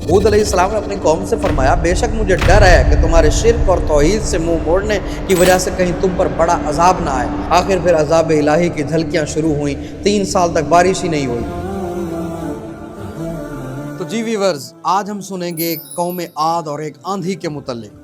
हूद अलैहिस्सलाम ने अपनी कौम से फरमाया, बेशक मुझे डर है कि तुम्हारे शिर्क और तौहीद से मुंह मोड़ने की वजह से कहीं तुम पर बड़ा अजाब ना आए। आखिर फिर अजाब इलाही की झलकियां शुरू हुई। 3 साल तक बारिश ही नहीं हुई। तो जी व्यूअर्स, आज हम सुनेंगे कौम आद और एक आंधी के मुतल्लिक।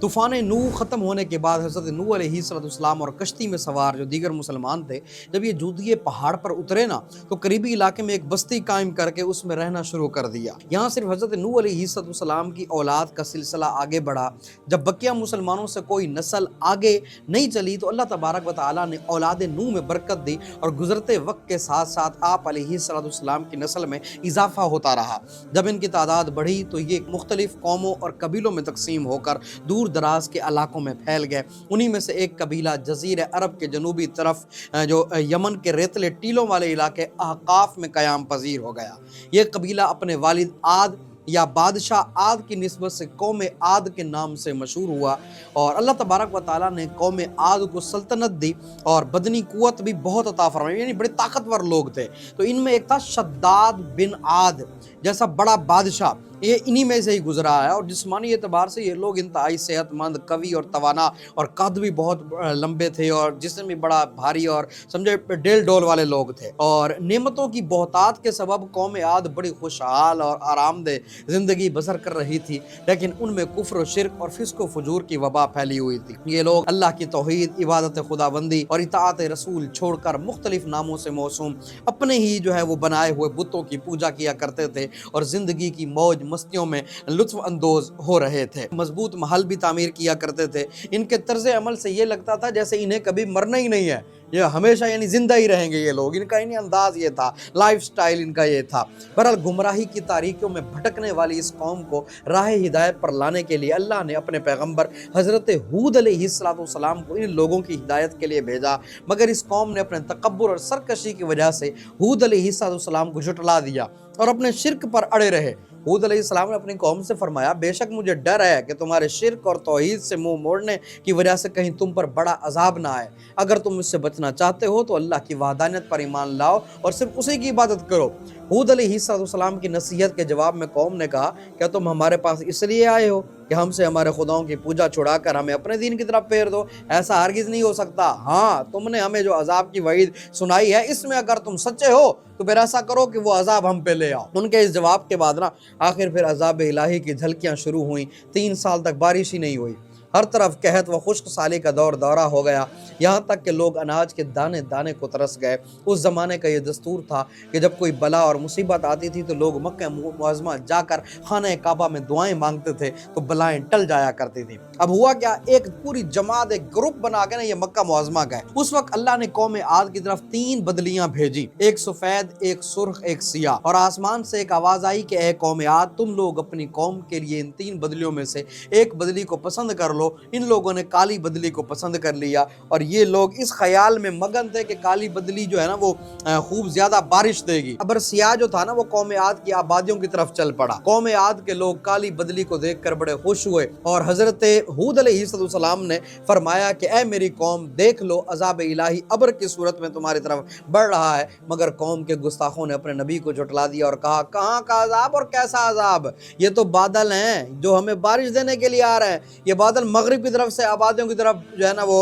तूफ़ान नूह ख़त्म होने के बाद हज़रत नूह अलैहिस्सलाम और कश्ती में सवार जो दीगर मुसलमान थे, जब ये जूदिये पहाड़ पर उतरे ना, तो करीबी इलाके में एक बस्ती कायम करके उसमें रहना शुरू कर दिया। यहाँ सिर्फ हज़रत नूह अलैहिस्सलाम की औलाद का सिलसिला आगे बढ़ा। जब बकिया मुसलमानों से कोई नस्ल आगे नहीं चली तो अल्लाह तबारक व तआला ने औलाद नूह में बरकत दी और गुजरते वक्त के साथ साथ आप अलैहिस्सलाम की नस्ल में इजाफा होता रहा। जब इनकी तादाद बढ़ी तो ये मुख्तलिफ कौमों और कबीलों में तकसीम होकर दूर दराज के इलाकों में फैल गए। उन्हीं में से एक कबीला जज़ीरे अरब के जनूबी तरफ जो यमन के रेतले टीलों वाले इलाके अहकाफ में क़याम पजीर हो गया। ये कबीला अपने वालिद आद या बादशाह आद की निस्बत से कौम आद के नाम से मशहूर हुआ और अल्लाह तबारक व तआला ने कौम आद को सल्तनत दी और बदनी कुव्वत भी बहुत अता फरमाई, यानी बड़े ताकतवर लोग थे। तो इनमें एक था शद्दाद बिन आद जैसा बड़ा बादशाह, ये इन्हीं में से ही गुजरा है और जिस्मानी एतबार से ये लोग इंतहाई सेहतमंद, कवि और तवाना और कद भी बहुत लंबे थे और जिस्म भी बड़ा भारी और समझे डेल डोल वाले लोग थे। और नेमतों की बहुतात के सबब कौम आद बड़ी खुशहाल और आरामदेह ज़िंदगी बसर कर रही थी, लेकिन उनमें कुफ्र और शिर्क और फिस्क व फजूर की वबा फैली हुई थी। ये लोग अल्लाह की तौहीद, इबादत खुदाबंदी और इताअत रसूल छोड़कर मुख्तलिफ नामों से मौसूम अपने ही जो है वो बनाए हुए बुतों की पूजा किया करते थे और ज़िंदगी की मौज मस्तियों में लुत्फ अंदोज हो रहे थे। मजबूत महल भी तामीर किया करते थे। इनके तर्ज अमल से ये लगता था जैसे इन्हें कभी मरना ही नहीं है, ये हमेशा यानी जिंदा ही रहेंगे ये लोग। इनका इन्हीं अंदाज ये था, लाइफ स्टाइल इनका ये था। बहरहाल गुमराही की तारीकियों में भटकने वाली इस कौम को राह हिदायत पर लाने के लिए अल्लाह ने अपने पैगम्बर हज़रत हूद अलैहिस्सलाम को इन लोगों की हिदायत के लिए भेजा, मगर इस कौम ने अपने तकब्बुर और सरकशी की वजह से हूद अलैहिस्सलाम को झुटला दिया और अपने शिर्क पर अड़े रहे। हूद अलैहिस्सलाम ने अपनी कौम से फरमाया, बेशक मुझे डर है कि तुम्हारे शिर्क और तौहीद से मुंह मोड़ने की वजह से कहीं तुम पर बड़ा अजाब ना आए। अगर तुम इससे बचना चाहते हो तो अल्लाह की वहदानियत पर ईमान लाओ और सिर्फ उसी की इबादत करो। हूद अलैहिस्सलाम की नसीहत के जवाब में कौम ने कहा, क्या तुम हमारे पास इसलिए आए हो कि हमसे हमारे खुदाओं की पूजा छुड़ाकर हमें अपने दीन की तरफ फेर दो? ऐसा हरगिज़ नहीं हो सकता। हाँ, तुमने हमें जो अजाब की वईद सुनाई है, इसमें अगर तुम सच्चे हो तो फिर ऐसा करो कि वो अजाब हम पे ले आओ। उनके इस जवाब के बाद ना आखिर फिर अजाब इलाही की झलकियां शुरू हुई। 3 साल तक बारिश ही नहीं हुई। हर तरफ कहत व खुश्क साली का दौरा हो गया, यहाँ तक कि लोग अनाज के दाने दाने को तरस गए। उस ज़माने का ये दस्तूर था कि जब कोई बला और मुसीबत आती थी तो लोग मक्का मुअज़्ज़मा जाकर खाने काबा में दुआएं मांगते थे तो बलाएं टल जाया करती थी। अब हुआ क्या, एक पूरी जमात, एक ग्रुप बना के ना ये मक्का मुअज़्ज़मा गए। उस वक्त अल्लाह ने कौम आद की तरफ 3 बदलियां भेजी, एक सफ़ेद, एक सुर्ख, एक सियाह। और आसमान से एक आवाज़ आई कि ए कौम आद, तुम लोग अपनी कौम के लिए इन 3 बदलियों में से एक बदली को पसंद कर लो। इन लोगों ने काली बदली को पसंद कर लिया और ये लोग इस ख्याल में मगन थे कि काली बदली जो है ना वो खूब ज्यादा बारिश देगी। अबर सियाह जो था ना वो कौम आद की आबादियों की तरफ चल पड़ा। कौम आद के लोग काली बदली को देखकर बड़े खुश हुए और हजरत हूद अलैहिस्सलाम ने फरमाया कि ए मेरी कौम, देख लो अजाब इलाही अबर की सूरत में तुम्हारी तरफ बढ़ रहा है। मगर कौम के गुस्ताखों ने अपने नबी को झुटला दिया और कहा, कहाँ का अजाब और कैसा अजाब? ये तो बादल हैं जो हमें बारिश देने के लिए आ रहे हैं। ये बादल मगरिब की तरफ से आबादियों की तरफ जो है ना वो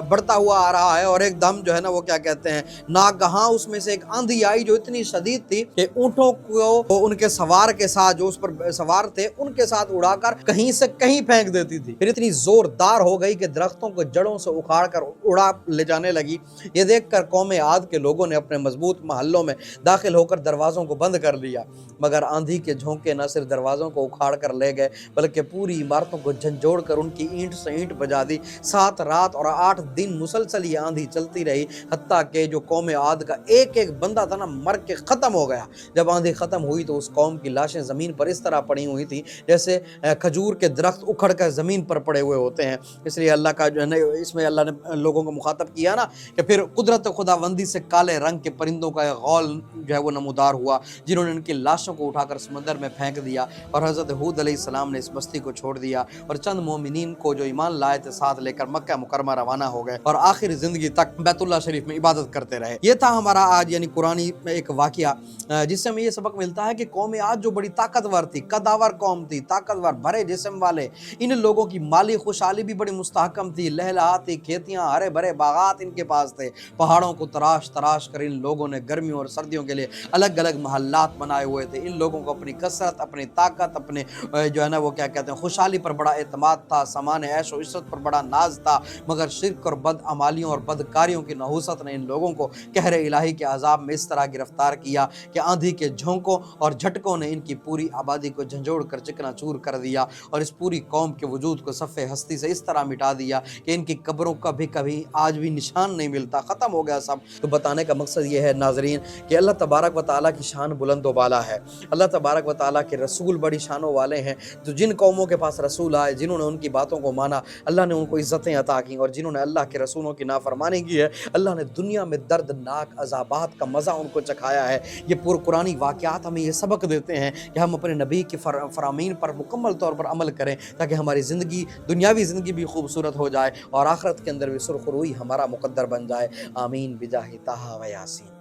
बढ़ता हुआ आ रहा है और एकदम जो है ना वो क्या कहते हैं, नागहां उसमें से एक आंधी आई जो इतनी शदीद थी कि ऊंटों को उनके सवार के साथ, जो उस पर सवार थे, उनके साथ उड़ाकर कहीं से कहीं फेंक देती थी। फिर इतनी जोरदार हो गई कि दरख्तों को जड़ों से उखाड़ कर उड़ा ले जाने लगी। ये देखकर कौम आद के लोगों ने अपने मजबूत महलों में दाखिल होकर दरवाजों को बंद कर लिया। मगर आंधी के झोंके न सिर्फ दरवाजों को उखाड़ कर ले गए बल्कि पूरी इमारतों को झंझोड़ कर उनकी ईंट से ईंट बजा दी। 7 रात और 8 दिन मुसलसल ये आंधी चलती रही, हत्ता के जो कौम आद का एक एक बंदा था ना मर के ख़त्म हो गया। जब आंधी ख़त्म हुई तो उस कौम की लाशें ज़मीन पर इस तरह पड़ी हुई थी जैसे खजूर के दरख्त उखड़ कर ज़मीन पर पड़े हुए होते हैं। इसलिए अल्लाह का जो है ना, इसमें अल्लाह ने लोगों को मुखातब किया ना कि फिर कुदरत खुदाबंदी से काले रंग के परिंदों का गौल जो है वो नमूदार हुआ, जिन्होंने उनकी लाशों को उठाकर समंदर में फेंक दिया और हज़रत हूद अलैहिस्सलाम ने इस बस्ती को छोड़ दिया और चंद मोमिनीन को जो ईमान लाए थे साथ लेकर मक्का मुकरमा रवाना हो गए और आखिरी ज़िंदगी तक बैतुल्लाह शरीफ में इबादत करते रहे। ये था हमारा आज यानी कुरानी में एक वाक़या, जिससे हमें ये सबक मिलता है कि कौम आद जो बड़ी ताकतवर थी, कदावर कौम थी, ताकतवर भरे जिस्म वाले, इन लोगों की माली खुशहाली भी बड़ी मुस्तहकम थी, लहलहाती खेतियाँ, हरे भरे बागात इनके पास थे। पहाड़ों को तराश तराश कर इन लोगों ने गर्मियों और सर्दियों के लिए अलग अलग महल्लात बनाए हुए थे। इन लोगों को अपनी कसरत, अपनी ताकत, अपने जो है ना वो क्या कहते हैं खुशहाली पर बड़ा एतमाद था, सामान ऐश और इज़्ज़त पर बड़ा नाज था। मगर शिर्क और बद अमालियों और बदकारियों की नहूसत ने इन लोगों को कहर इलाही के अजाब में इस तरह गिरफ्तार किया कि आंधी के झोंकों और झटकों ने इनकी पूरी आबादी को झंझोड़ कर चिकनाचूर कर दिया और इस पूरी कौम के वजूद को सफ़े हस्ती से इस तरह मिटा दिया कि इनकी कब्रों का भी कभी आज भी निशान नहीं मिलता, ख़त्म हो गया सब। तो बताने का मकसद ये है नाज़रीन कि अल्लाह तबारक व तआला की शान बुलंद व बाला है। अल्लाह तबारक व तआला के रसूल बड़ी शानों वाले हैं। तो जिन कौमों के पास रसूल आए, जिन्होंने उनकी बातों को माना, अल्लाह ने उनको इज़्ज़तें अता की, और जिन्होंने अल्लाह के रसूलों की नाफरमानी की है, अल्लाह ने दुनिया में दर्दनाक अज़ाबात का मज़ा उनको चखाया है। ये पुरानी वाक़यात हमें ये सबक देते हैं कि हम अपने नबी के फ़रामीन पर मुकम्मल तौर पर अमल करें, ताकि हमारी ज़िंदगी, दुनियावी ज़िंदगी भी खूबसूरत हो जाए और आखिरत के अंदर भी सुरखरुई हमारा मुक़द्दर बन जाए। आमीन बिजाहि ताहा व यासीन।